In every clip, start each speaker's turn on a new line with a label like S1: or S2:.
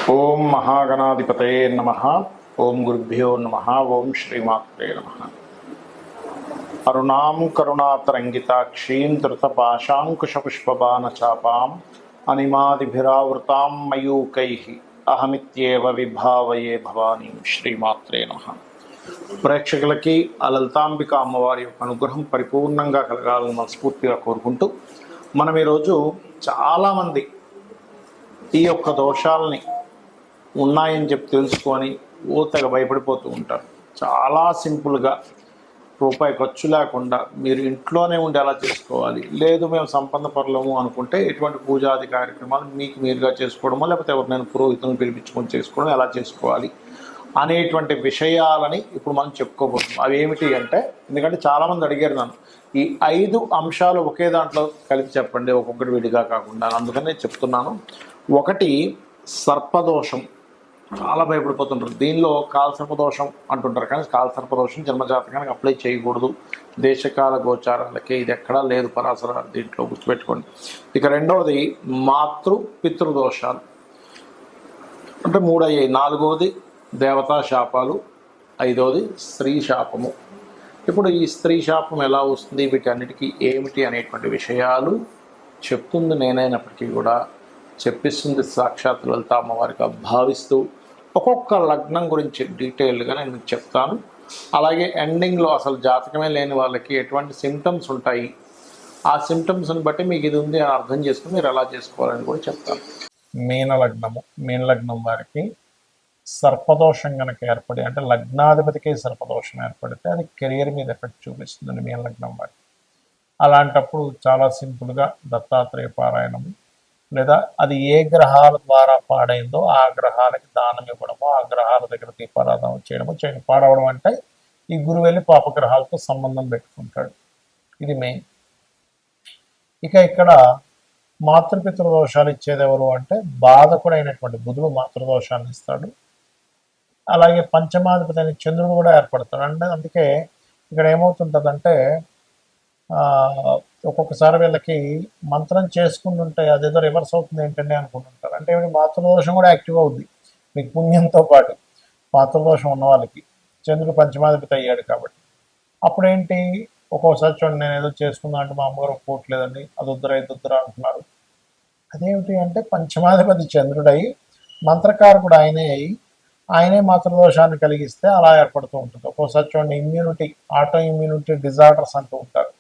S1: ఓం మహాగణాధిపతయే నమః. ఓం గురుభ్యో నమః. ఓం శ్రీమాత్రే నమః. అరుణాం కరుణాతరంగితాక్షీం ధృతపాశాంకుశపుష్పబాణచాపాం అనిమాదిభిరావృతాం మయూకైః అహమిత్యేవ విభావయే భవానీం. శ్రీమాత్రే నమః. ప్రేక్షకులకి ఆ లలితాంబిక అమ్మవారి యొక్క అనుగ్రహం పరిపూర్ణంగా కలగాలని మనస్ఫూర్తిగా కోరుకుంటూ మనం ఈరోజు చాలామంది ఈ యొక్క దోషాలని ఉన్నాయని చెప్పి తెలుసుకొని ఊతగా భయపడిపోతూ ఉంటారు. చాలా సింపుల్గా రూపాయి ఖర్చు లేకుండా మీరు ఇంట్లోనే ఉండి ఎలా చేసుకోవాలి, లేదు మేము సంపన్న పరులము అనుకుంటే ఎటువంటి పూజాది కార్యక్రమాలు మీకు మీరుగా చేసుకోవడమో లేకపోతే ఎవరినైనా పురోహితులను పిలిపించుకొని చేసుకోవడం ఎలా చేసుకోవాలి అనేటువంటి విషయాలని ఇప్పుడు మనం చెప్పుకోబోతున్నాం. అవి ఏమిటి అంటే, ఎందుకంటే చాలామంది అడిగారు నన్ను ఈ 5 అంశాలు ఒకే దాంట్లో కలిపి చెప్పండి, ఒక్కొక్కటి విడిగా కాకుండా. అందుకనే చెప్తున్నాను. ఒకటి సర్పదోషం. చాలా భయపడిపోతుంటారు. దీనిలో కాలసర్పదోషం అంటుంటారు, కానీ కాలసర్పదోషం జన్మజాతకానికి అప్లై చేయకూడదు. దేశకాల గోచారాలకే ఇది ఎక్కడా లేదు పరాశర దీంట్లో, గుర్తుపెట్టుకోండి. ఇక రెండవది మాతృ పితృదోషాలు, అంటే 3 అయ్యాయి. 4వది దేవతా శాపాలు, 5వది స్త్రీ శాపము. ఇప్పుడు ఈ స్త్రీ శాపం ఎలా వస్తుంది, వీటన్నిటికీ ఏమిటి అనేటువంటి విషయాలు చెప్తుంది నేనైనప్పటికీ కూడా చెప్పిస్తుంది సాక్షాత్ లలిత అమ్మవారిగా భావిస్తూ ఒక్కొక్క లగ్నం గురించి డీటెయిల్గా నేను మీకు చెప్తాను. అలాగే ఎండింగ్లో అసలు జాతకమే లేని వాళ్ళకి ఎటువంటి సిమ్టమ్స్ ఉంటాయి, ఆ సిమ్టమ్స్ని బట్టి మీకు ఇది ఉంది అని అర్థం చేసుకుని మీరు ఎలా చేసుకోవాలని కూడా చెప్తాను. మీన లగ్నం వారికి సర్పదోషం కనుక ఏర్పడి, అంటే లగ్నాధిపతికి సర్పదోషం ఏర్పడితే అది కెరియర్ మీద ఎఫెక్ట్ చూపిస్తుందండి మీన లగ్నం వారికి. అలాంటప్పుడు చాలా సింపుల్గా దత్తాత్రేయ పారాయణము, లేదా అది ఏ గ్రహాల ద్వారా పాడైందో ఆ గ్రహాలకి దానం ఇవ్వడము, ఆ గ్రహాల దగ్గర దీపారాధన చేయడము చేయండి. పాడవడం అంటే ఈ గురువు వెళ్ళి పాపగ్రహాలతో సంబంధం పెట్టుకుంటాడు, ఇది మెయిన్. ఇక ఇక్కడ మాతృపితృదోషాలు ఇచ్చేది ఎవరు అంటే బాధకుడైనటువంటి బుధుడు మాతృదోషాన్ని ఇస్తాడు. అలాగే పంచమాధిపతి అనే చంద్రుడు కూడా ఏర్పడతాడు. అంటే అందుకే ఇక్కడ ఏమవుతుంటుందంటే ఒక్కొక్కసారి వీళ్ళకి మంత్రం చేసుకుంటుంటే అదేదో రివర్స్ అవుతుంది ఏంటంటే అనుకుంటుంటారు. అంటే మాతృదోషం కూడా యాక్టివ్ అవుద్ది మీకు పుణ్యంతో పాటు. మాతృదోషం ఉన్న వాళ్ళకి చంద్రుడు పంచమాధిపతి అయ్యాడు కాబట్టి అప్పుడేంటి, ఒక్కోసారి చూడండి నేను ఏదో చేసుకుందా అంటే మా అమ్మగారు ఒప్పుకోవట్లేదండి, అది వద్దురా ఇది వద్దురా అంటున్నారు. అదేమిటి అంటే పంచమాధిపతి చంద్రుడై మంత్రకారకుడు ఆయనే అయి ఆయనే మాతృదోషాన్ని కలిగిస్తే అలా ఏర్పడుతూ ఉంటుంది. ఒక్కోసారి చూడండి ఇమ్యూనిటీ, ఆటో ఇమ్యూనిటీ డిజార్డర్స్ అంటూ ఉంటారు.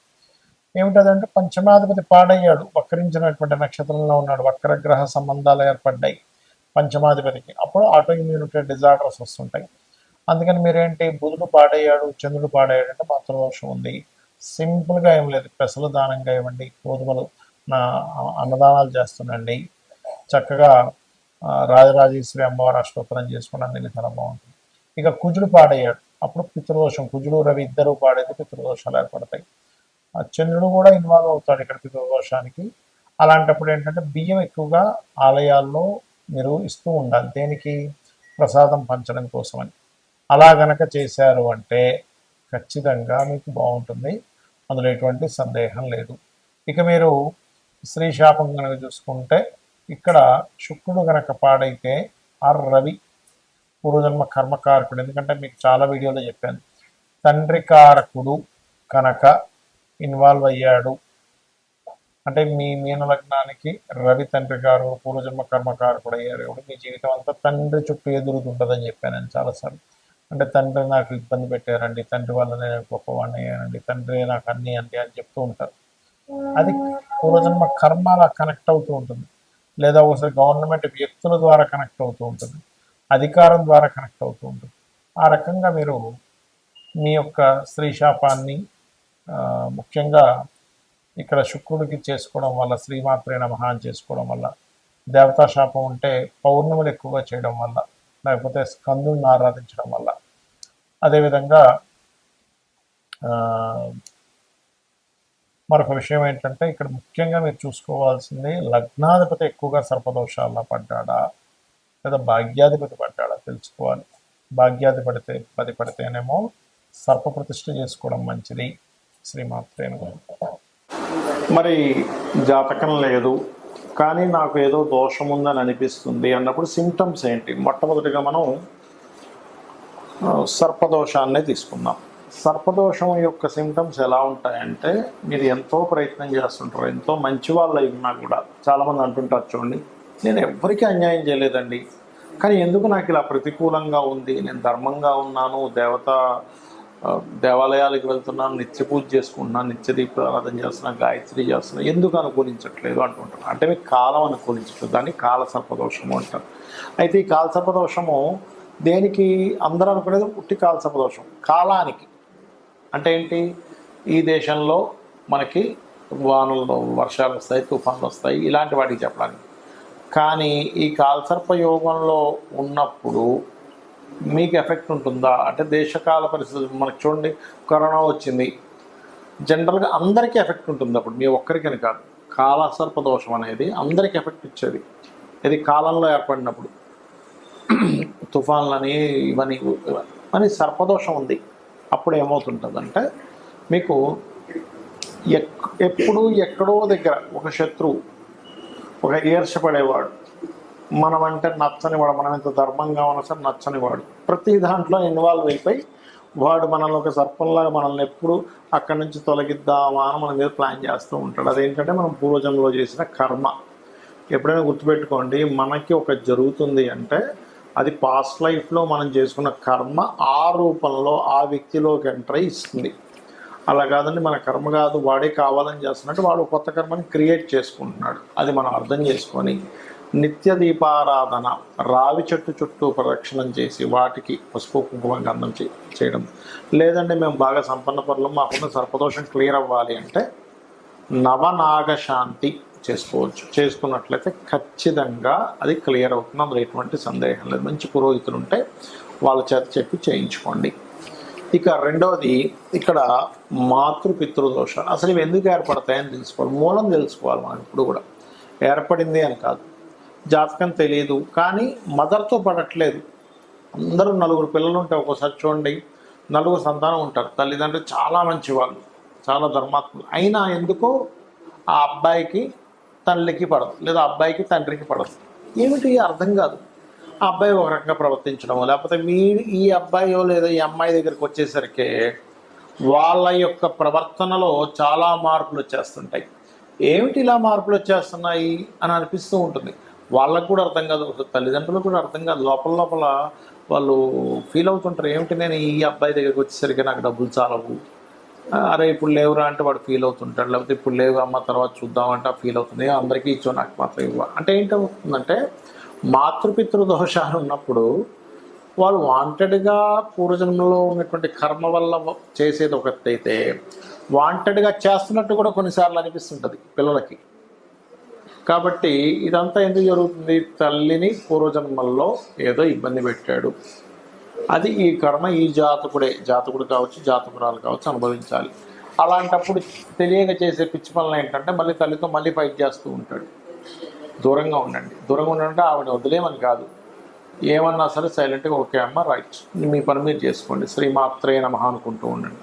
S1: ఏమిటంటే పంచమాధిపతి పాడయ్యాడు, వక్రించినటువంటి నక్షత్రంలో ఉన్నాడు, వక్రగ్రహ సంబంధాలు ఏర్పడ్డాయి పంచమాధిపతికి, అప్పుడు ఆటో ఇమ్యూనిటీ డిజార్డర్స్ వస్తుంటాయి. అందుకని మీరేంటి, బుధుడు పాడయ్యాడు చంద్రుడు పాడయ్యాడు అంటే మాతృదోషం ఉంది. సింపుల్గా ఏం లేదు, పెసలు దానంగా ఇవ్వండి, గోధుమలు అన్నదానాలు చేస్తుండండి, చక్కగా రాజరాజేశ్వరి అమ్మవారి అష్టోత్తరం చేసుకోవడం అన్ని చాలా బాగుంటుంది. ఇక కుజుడు పాడయ్యాడు, అప్పుడు పితృదోషం, కుజుడు రవి ఇద్దరు పాడైతే పితృదోషాలు ఏర్పడతాయి. చంద్రుడు కూడా ఇన్వాల్వ్ అవుతాడు ఇక్కడ పితృదోషానికి. అలాంటప్పుడు ఏంటంటే బియ్యం ఎక్కువగా ఆలయాల్లో మీరు ఇస్తూ ఉండాలి. దేనికి, ప్రసాదం పంచడం కోసమని. అలా గనక చేశారు అంటే ఖచ్చితంగా మీకు బాగుంటుంది, అందులో ఎటువంటి సందేహం లేదు. ఇక మీరు స్త్రీ శాపం కనుక చూసుకుంటే ఇక్కడ శుక్రుడు గనక పాడైతే ఆ రవి పూర్వజన్మ కర్మకారకుడు, ఎందుకంటే మీకు చాలా వీడియోలో చెప్పాను, తండ్రి కారకుడు కనుక ఇన్వాల్వ్ అయ్యాడు అంటే మీ మీన లగ్నానికి రవి తండ్రి గారు పూర్వజన్మ కర్మకారకుడు అయ్యారు. మీ జీవితం అంతా తండ్రి చుట్టూ ఎదురుతుంటుందని చెప్పాను నేను చాలాసార్లు. అంటే తండ్రి నాకు ఇబ్బంది పెట్టారండి, తండ్రి వల్లనే నేను గొప్పవాడిని అయ్యానండి, తండ్రి నాకు అన్నీ అండి అని చెప్తూ ఉంటారు. అది పూర్వజన్మ కర్మ అలా కనెక్ట్ అవుతూ ఉంటుంది. లేదా ఒకసారి గవర్నమెంట్ వ్యక్తుల ద్వారా కనెక్ట్ అవుతూ ఉంటుంది, అధికారం ద్వారా కనెక్ట్ అవుతూ ఉంటుంది. ఆ రకంగా మీరు మీ యొక్క స్త్రీ శాపాన్ని ముఖ్యంగా ఇక్కడ శుక్రుడికి చేసుకోవడం వల్ల, శ్రీమాత్రే నమః అని చేసుకోవడం వల్ల, దేవతా శాపం ఉంటే పౌర్ణములు ఎక్కువగా చేయడం వల్ల, లేకపోతే స్కందుని ఆరాధించడం వల్ల. అదేవిధంగా మరొక విషయం ఏంటంటే ఇక్కడ ముఖ్యంగా మీరు చూసుకోవాల్సింది, లగ్నాధిపతి ఎక్కువగా సర్పదోషాల్లో పడ్డాడా లేదా భాగ్యాధిపతి పడ్డాడా తెలుసుకోవాలి. భాగ్యాధిపతి పడితేనేమో సర్ప ప్రతిష్ఠ చేసుకోవడం మంచిది. శ్రీమాత్రే నమః. మరి జాతకం లేదు, కానీ నాకు ఏదో దోషం ఉందని అనిపిస్తుంది అన్నప్పుడు సిమ్టమ్స్ ఏంటి? మొట్టమొదటిగా మనం సర్పదోషాన్నే తీసుకుందాం. సర్పదోషం యొక్క సిమ్టమ్స్ ఎలా ఉంటాయంటే, మీరు ఎంతో ప్రయత్నం చేస్తుంటారు, ఎంతో మంచి వాళ్ళు అయి ఉన్నా కూడా చాలామంది అంటుంటారు చూడండి, నేను ఎవ్వరికీ అన్యాయం చేయలేదండి, కానీ ఎందుకు నాకు ఇలా ప్రతికూలంగా ఉంది, నేను ధర్మంగా ఉన్నాను, దేవాలయాలకు వెళ్తున్నాను, నిత్య పూజ చేసుకుంటున్నాను, నిత్య దీపారాధన చేస్తున్నాను, గాయత్రి చేస్తున్నాను, ఎందుకు అనుకూలించట్లేదు అంటుంటారు. అంటే మీకు కాలం అనుకూలించట్లేదు, దాన్ని కాల సర్పదోషము అంటారు. అయితే ఈ కాల సర్పదోషము దేనికి? అందరూ అనుకునేది ఉట్టి కాల సర్పదోషం కాలానికి. అంటే ఏంటి? ఈ దేశంలో మనకి వానలు, వర్షాలు వస్తాయి, తుఫాన్లు వస్తాయి, ఇలాంటి వాటికి చెప్పడానికి. కానీ ఈ కాలసర్ప యోగంలో ఉన్నప్పుడు మీకు ఎఫెక్ట్ ఉంటుందా అంటే, దేశకాల పరిస్థితులు మనకు చూడండి, కరోనా వచ్చింది, జనరల్గా అందరికీ ఎఫెక్ట్ ఉంటుంది. అప్పుడు మీ ఒక్కరికని కాదు, కాలసర్ప దోషం అనేది అందరికీ ఎఫెక్ట్ ఇచ్చేది. ఇది కాలంలో ఏర్పడినప్పుడు తుఫాన్లని ఇవన్నీ అని సర్పదోషం ఉంది. అప్పుడు ఏమవుతుంటుందంటే, మీకు ఎప్పుడు ఎక్కడో దగ్గర ఒక శత్రువు, ఒక ఈర్షపడేవాడు, మనం అంటే నచ్చనివాడు, మనం ఎంత ధర్మంగా ఉన్నా సరే నచ్చనివాడు, ప్రతి దాంట్లో ఇన్వాల్వ్ అయిపోయి వాడు మనల్ని ఒక సర్పంలాగా మనల్ని ఎప్పుడు అక్కడి నుంచి తొలగిద్దామా అని మన మీద ప్లాన్ చేస్తూ ఉంటాడు. అదేంటంటే మనం పూర్వజంలో చేసిన కర్మ. ఎప్పుడైనా గుర్తుపెట్టుకోండి, మనకి ఒక జరుగుతుంది అంటే అది పాస్ట్ లైఫ్లో మనం చేసుకున్న కర్మ ఆ రూపంలో ఆ వ్యక్తిలోకి ఎంటర్ అయి ఇస్తుంది. అలా కాదండి, మన కర్మ కాదు, వాడే కావాలని చేస్తున్నట్టు వాడు కొత్త కర్మని క్రియేట్ చేసుకుంటున్నాడు. అది మనం అర్థం చేసుకొని నిత్య దీపారాధన, రావి చెట్టు చుట్టూ ప్రదక్షిణం చేసి వాటికి పసుపు కుంకుమ గంధం చేయడం. లేదంటే మేము బాగా సంపన్న పనులు, మాకున్న సర్పదోషం క్లియర్ అవ్వాలి అంటే నవనాగశాంతి చేసుకోవచ్చు. చేసుకున్నట్లయితే ఖచ్చితంగా అది క్లియర్ అవుతుంది, అందులో ఎటువంటి సందేహం లేదు. మంచి పురోహితులు ఉంటే వాళ్ళ చేత చెప్పి చేయించుకోండి. ఇక రెండవది, ఇక్కడ మాతృపితృదోషాలు అసలు ఇవి ఎందుకు ఏర్పడతాయని తెలుసుకోవాలి, మూలం తెలుసుకోవాలి. మనం ఇప్పుడు కూడా ఏర్పడింది అని కాదు, జాతకం తెలియదు, కానీ మదర్తో పడట్లేదు. అందరూ నలుగురు పిల్లలు ఉంటే ఒక్కోసారి చూడండి, నలుగురు సంతానం ఉంటారు, తల్లిదండ్రులు చాలా మంచి వాళ్ళు, చాలా ధర్మాత్ములు, అయినా ఎందుకో ఆ అబ్బాయికి తల్లికి పడదు, లేదా అబ్బాయికి తండ్రికి పడదు. ఏమిటి అర్థం కాదు. ఆ అబ్బాయి ఒక రకంగా ప్రవర్తించడము, లేకపోతే ఈ అబ్బాయో లేదా ఈ అమ్మాయి దగ్గరికి వచ్చేసరికి వాళ్ళ యొక్క ప్రవర్తనలో చాలా మార్పులు వచ్చేస్తుంటాయి. ఏమిటి ఇలా మార్పులు వచ్చేస్తున్నాయి అని అనిపిస్తూ ఉంటుంది. వాళ్ళకు కూడా అర్థం కాదు, తల్లిదండ్రులకు కూడా అర్థం కాదు. లోపల వాళ్ళు ఫీల్ అవుతుంటారు, ఏమిటి నేను ఈ అబ్బాయి దగ్గరికి వచ్చేసరికి నాకు డబ్బులు చాలవు, అరే ఇప్పుడు లేవురా అంటే వాడు ఫీల్ అవుతుంటాడు, లేకపోతే ఇప్పుడు లేవు అమ్మ తర్వాత చూద్దామంటే ఫీల్ అవుతుంది, అందరికీ ఇచ్చో నాకు మాత్రం ఇవ్వ అంటే ఏంటవుతుందంటే, మాతృపితృ దోషాలు ఉన్నప్పుడు వాళ్ళు వాంటెడ్గా పూర్వజన్మలో ఉన్నటువంటి కర్మ వల్ల చేసేది ఒకటైతే, వాంటెడ్గా చేస్తున్నట్టు కూడా కొన్నిసార్లు అనిపిస్తుంటుంది పిల్లలకి. కాబట్టి ఇదంతా ఎందుకు జరుగుతుంది? తల్లిని పూర్వజన్మల్లో ఏదో ఇబ్బంది పెట్టాడు, అది ఈ కర్మ ఈ జాతకుడు కావచ్చు, జాతకురాలు కావచ్చు అనుభవించాలి. అలాంటప్పుడు తెలియక చేసే పిచ్చి పనులు ఏంటంటే, మళ్ళీ తల్లితో మళ్ళీ ఫైట్ చేస్తూ ఉంటాడు. దూరంగా ఉండండి. దూరంగా ఉండంటే ఆవిడ వదిలేమని కాదు, ఏమన్నా సరే సైలెంట్గా ఓకే అమ్మ రైట్, మీ పని మీరు చేసుకోండి, శ్రీమాత్రే నమః అనుకుంటూ ఉండండి.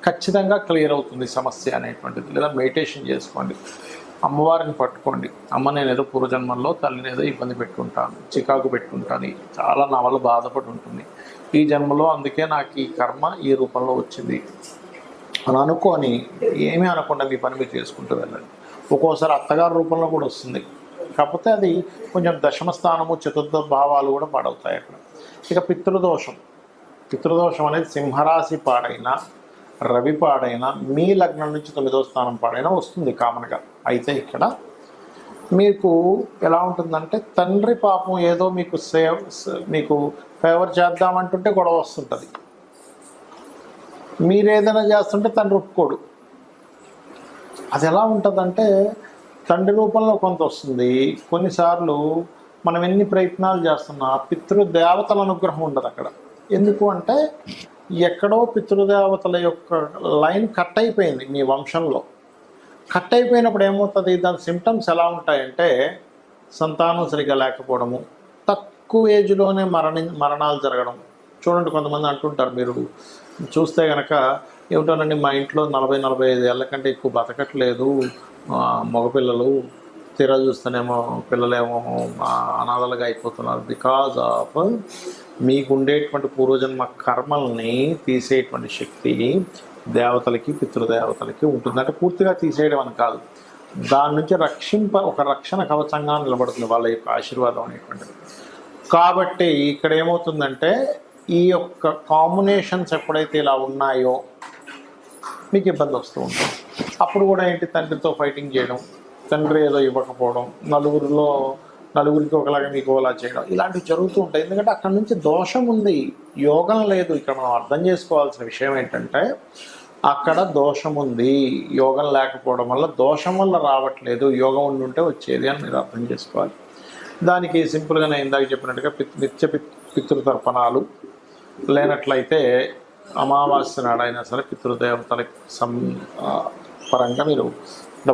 S1: ఖచ్చితంగా క్లియర్ అవుతుంది సమస్య అనేటువంటిది. లేదా మెడిటేషన్ చేసుకోండి, అమ్మవారిని పట్టుకోండి, అమ్మ నేను ఏదో పూర్వజన్మల్లో తల్లిని ఏదో ఇబ్బంది పెట్టుకుంటాను, చికాకు పెట్టుకుంటాను, చాలా నా వల్ల బాధపడి ఉంటుంది, ఈ జన్మలో అందుకే నాకు ఈ కర్మ ఈ రూపంలో వచ్చింది అని అనుకొని ఏమీ అనకుండా మీ పని మీరు చేసుకుంటూ వెళ్ళండి. ఒక్కోసారి అత్తగారి రూపంలో కూడా వస్తుంది, కాకపోతే అది కొంచెం దశమ స్థానము, చతుర్థ భావాలు కూడా పాడవుతాయి అక్కడ. ఇక పితృదోషం అనేది సింహరాశి పాడైనా, రవి పాడైనా, మీ లగ్నం నుంచి 9వ స్థానం పాడైనా వస్తుంది కామన్గా. అయితే ఇక్కడ మీకు ఎలా ఉంటుందంటే, తండ్రి పాపం ఏదో మీకు ఫేవర్ చేద్దామంటుంటే గొడవ వస్తుంటుంది, మీరేదైనా చేస్తుంటే తండ్రి ఒప్పుకోడు. అది ఎలా ఉంటుందంటే, తండ్రి రూపంలో కొంత వస్తుంది. కొన్నిసార్లు మనం ఎన్ని ప్రయత్నాలు చేస్తున్నా పితృదేవతల అనుగ్రహం ఉండదు అక్కడ. ఎందుకు అంటే, ఎక్కడో పితృదేవతల యొక్క లైన్ కట్ అయిపోయింది మీ వంశంలో. కట్ అయిపోయినప్పుడు ఏమవుతుంది, దాని సిమ్టమ్స్ ఎలా ఉంటాయంటే, సంతానం సరిగా లేకపోవడము, తక్కువ ఏజ్లోనే మరణాలు జరగడం. చూడండి, కొంతమంది అంటుంటారు, మీరు చూస్తే కనుక, ఏమిటోనండి మా ఇంట్లో 40-45 ఏళ్ళ కంటే ఎక్కువ బతకట్లేదు మగపిల్లలు, తీరా చూస్తేనేమో పిల్లలేమో అనాథలుగా అయిపోతున్నారు. బికాజ్ ఆఫ్ మీకు ఉండేటువంటి పూర్వజన్మ కర్మల్ని తీసేటువంటి శక్తి దేవతలకి పితృదేవతలకి ఉంటుంది. అంటే పూర్తిగా తీసేయడం అని కాదు, దాని నుంచి ఒక రక్షణ కవచంగా నిలబడుతుంది వాళ్ళ యొక్క ఆశీర్వాదం అనేటువంటిది. కాబట్టి ఇక్కడ ఏమవుతుందంటే ఈ యొక్క కాంబినేషన్స్ ఎప్పుడైతే ఇలా ఉన్నాయో మీకు ఇబ్బంది వస్తూ ఉంటుంది. అప్పుడు కూడా ఏంటి, తండ్రితో ఫైటింగ్ చేయడం, తండ్రి ఏదో ఇవ్వకపోవడం, నలుగురికి ఒకలాగా మీకు ఒకలా చేయడం, ఇలాంటివి జరుగుతూ ఉంటాయి. ఎందుకంటే అక్కడ నుంచి దోషం ఉంది, యోగం లేదు. ఇక్కడ మనం అర్థం చేసుకోవాల్సిన విషయం ఏంటంటే అక్కడ దోషం ఉంది, యోగం లేకపోవడం వల్ల, దోషం వల్ల రావట్లేదు, యోగం ఉండుంటే వచ్చేది అని మీరు అర్థం చేసుకోవాలి. దానికి సింపుల్గా నేను ఇందాక చెప్పినట్టుగా నిత్య పితృతర్పణాలు లేనట్లయితే అమావాస్య నాడైనా సరే పితృదేవతలకు పరంగా మీరు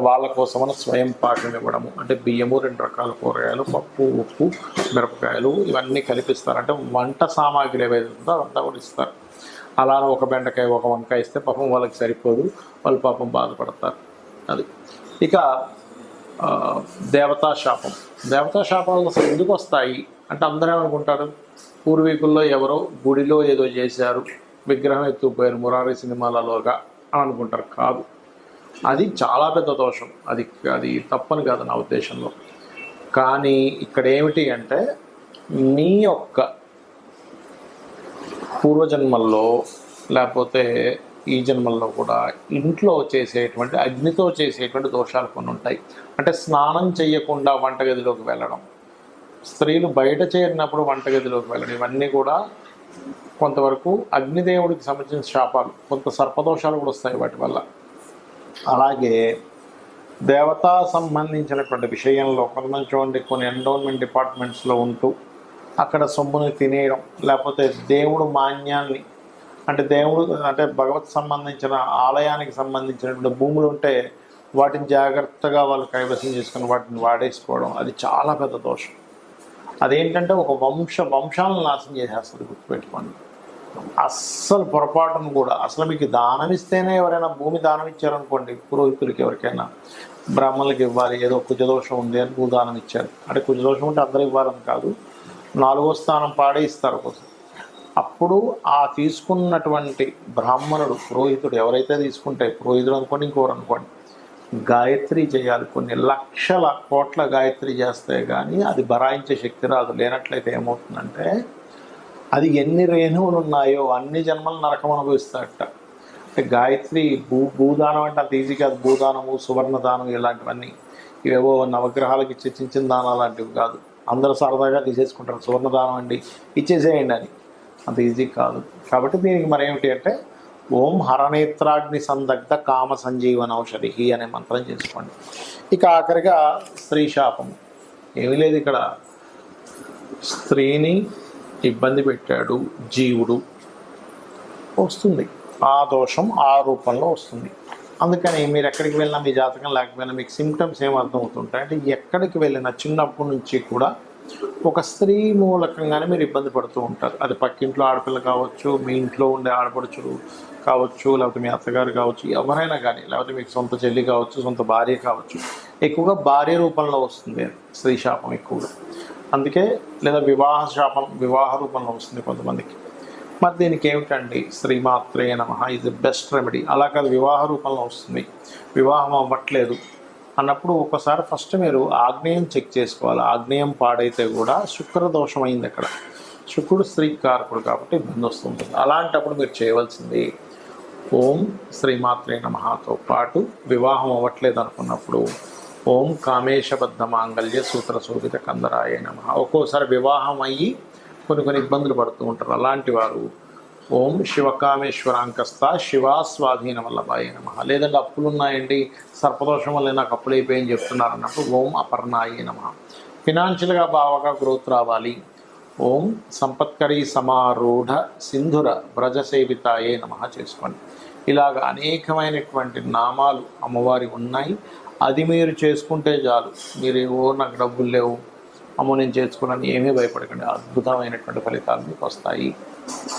S1: వాళ్ళ కోసమని స్వయం పాకం ఇవ్వడము, అంటే బియ్యము, 2 రకాల కూరగాయలు, పప్పు, ఉప్పు, మిరపకాయలు ఇవన్నీ కలిపిస్తారు. అంటే వంట సామాగ్రి ఏవైతే ఉందో అదంతా కూడా ఇస్తారు. అలా ఒక బెండకాయ ఒక వంకాయ ఇస్తే పాపం వాళ్ళకి సరిపోదు, వాళ్ళు పాపం బాధపడతారు. అది ఇక దేవతాశాపాలు అసలు ఎందుకు వస్తాయి అంటే అందరూ ఏమనుకుంటారు, పూర్వీకుల్లో ఎవరో గుడిలో ఏదో చేశారు, విగ్రహం ఎత్తుకుపోయారు మురారి సినిమాలలోగా అని అనుకుంటారు. కాదు, అది చాలా పెద్ద దోషం. అది తప్పని కాదు నా ఉద్దేశంలో. కానీ ఇక్కడ ఏమిటి అంటే మీ యొక్క పూర్వజన్మల్లో లేకపోతే ఈ జన్మల్లో కూడా ఇంట్లో చేసేటువంటి అగ్నితో చేసేటువంటి దోషాలు కొన్ని ఉంటాయి. అంటే స్నానం చేయకుండా వంటగదిలోకి వెళ్ళడం, స్త్రీలు బయట చేరినప్పుడు వంటగదిలోకి వెళ్ళడం, ఇవన్నీ కూడా కొంతవరకు అగ్నిదేవుడికి సంబంధించిన శాపాలు. కొంత సర్పదోషాలు కూడా వస్తాయి వాటి వల్ల. అలాగే దేవతా సంబంధించినటువంటి విషయంలో కొంతమంది చూడండి, కొన్ని ఎండోన్మెంట్ డిపార్ట్మెంట్స్లో ఉంటూ అక్కడ సొమ్ముని తినేయడం, లేకపోతే దేవుడు మాన్యాన్ని, అంటే భగవత్ సంబంధించిన ఆలయానికి సంబంధించినటువంటి భూములు ఉంటే వాటిని జాగ్రత్తగా వాళ్ళు కైవసం చేసుకుని వాటిని వాడేసుకోవడం, అది చాలా పెద్ద దోషం. అదేంటంటే ఒక వంశాలను నాశనం చేసేస్తుంది, గుర్తుపెట్టుకోండి. అస్సలు పొరపాటును కూడా, అసలు మీకు దానం ఇస్తేనే, ఎవరైనా భూమి దానం ఇచ్చారనుకోండి, పురోహితులకి ఎవరికైనా బ్రాహ్మణులకి ఇవ్వాలి, ఏదో కుజదోషం ఉంది అని భూదానం ఇచ్చారు అంటే, కుజదోషం ఉంటే అందరూ ఇవ్వాలని కాదు, 4వ స్థానం పాడే ఇస్తారు కోసం. అప్పుడు ఆ తీసుకున్నటువంటి బ్రాహ్మణుడు, పురోహితుడు ఎవరైతే తీసుకుంటే, పురోహితుడు అనుకోండి ఇంకోరు అనుకోండి, గాయత్రి చేయాలి. కొన్ని లక్షల కోట్ల గాయత్రి చేస్తే కానీ అది భరాయించే శక్తి రాదు. లేనట్లయితే ఏమవుతుందంటే అది ఎన్ని రేణువులు ఉన్నాయో అన్ని జన్మలు నరకం అనుభవిస్తాడట. అంటే గాయత్రి భూదానం అంటే అంత ఈజీ కాదు. భూదానము, సువర్ణదానం ఇలాంటివన్నీ ఇవేవో నవగ్రహాలకు ఇచ్చే చిన్న దానాలు లాంటివి కాదు. అందరూ సరదాగా తీసేసుకుంటారు, సువర్ణదానం అండి ఇచ్చేసేయండి అని. అంత ఈజీ కాదు. కాబట్టి దీనికి మరేమిటి అంటే ఓం హరనేత్రాగ్ని సందగ్ధ కామ సంజీవన ఔషధి అనే మంత్రం చేసుకోండి. ఇక ఆఖరిగా స్త్రీ శాపం. ఏమీ లేదు, ఇక్కడ స్త్రీని ఇబ్బంది పెట్టాడు జీవుడు, వస్తుంది ఆ దోషం, ఆ రూపంలో వస్తుంది. అందుకని మీరు ఎక్కడికి వెళ్ళినా, మీ జాతకం లేకపోయినా మీకు సిమ్టమ్స్ ఏమర్థమవుతుంటాయి అంటే, ఎక్కడికి వెళ్ళినా చిన్నప్పటి నుంచి కూడా ఒక స్త్రీ మూలకంగానే మీరు ఇబ్బంది పడుతూ ఉంటారు. అది పక్కింట్లో ఆడపిల్ల కావచ్చు, మీ ఇంట్లో ఉండే ఆడపడుచులు కావచ్చు, లేకపోతే మీ అత్తగారు కావచ్చు, ఎవరైనా కానీ, లేకపోతే మీకు సొంత చెల్లి కావచ్చు, సొంత భార్య కావచ్చు. ఎక్కువగా భార్య రూపంలో వస్తుంది స్త్రీ శాపం ఎక్కువగా. అందుకే లేదా వివాహ రూపంలో వస్తుంది కొంతమందికి. మరి దీనికి ఏమిటండి, శ్రీమాత్రే నమః ఈజ్ ది బెస్ట్ రెమెడీ. అలా కాదు, వివాహ రూపంలో వస్తుంది, వివాహం అవ్వట్లేదు అన్నప్పుడు ఒకసారి ఫస్ట్ మీరు ఆగ్నేయం చెక్ చేసుకోవాలి. ఆగ్నేయం పాడైతే కూడా శుక్రదోషం అయింది అక్కడ. శుక్రుడు స్త్రీకి కారకుడు కాబట్టి ఇబ్బంది వస్తుంటుంది. అలాంటప్పుడు మీరు చేయవలసింది ఓం శ్రీమాత్రే నమఃతో పాటు వివాహం అవ్వట్లేదు అనుకున్నప్పుడు ఓం కామేశబద్ధ మాంగళ్య సూత్ర శోభిత కందరాయ నమః. ఒక్కోసారి వివాహం అయ్యి కొన్ని ఇబ్బందులు పడుతూ ఉంటారు. అలాంటి వారు ఓం శివకామేశ్వరాంకస్త శివాస్వాధీన వల్లభాయ నమః. లేదంటే అప్పులు ఉన్నాయండి, సర్పదోషం వల్ల నాకు అప్పులు అయిపోయి చెప్తున్నారు అన్నప్పుడు ఓం అపర్ణాయ నమః. ఫినాన్షియల్గా బాగా గ్రోత్ రావాలి, ఓం సంపత్కరీ సమారూఢ సింధుర వ్రజసేవితాయే నమః చేసుకోండి. ఇలాగ అనేకమైనటువంటి నామాలు అమ్మవారి ఉన్నాయి. అది మీరు చేసుకుంటే చాలు. మీరు నాకు డబ్బులు లేవు, అమ్మో నేను చేసుకున్నాను, ఏమీ భయపడకండి, అద్భుతమైనటువంటి ఫలితాలు మీకు వస్తాయి.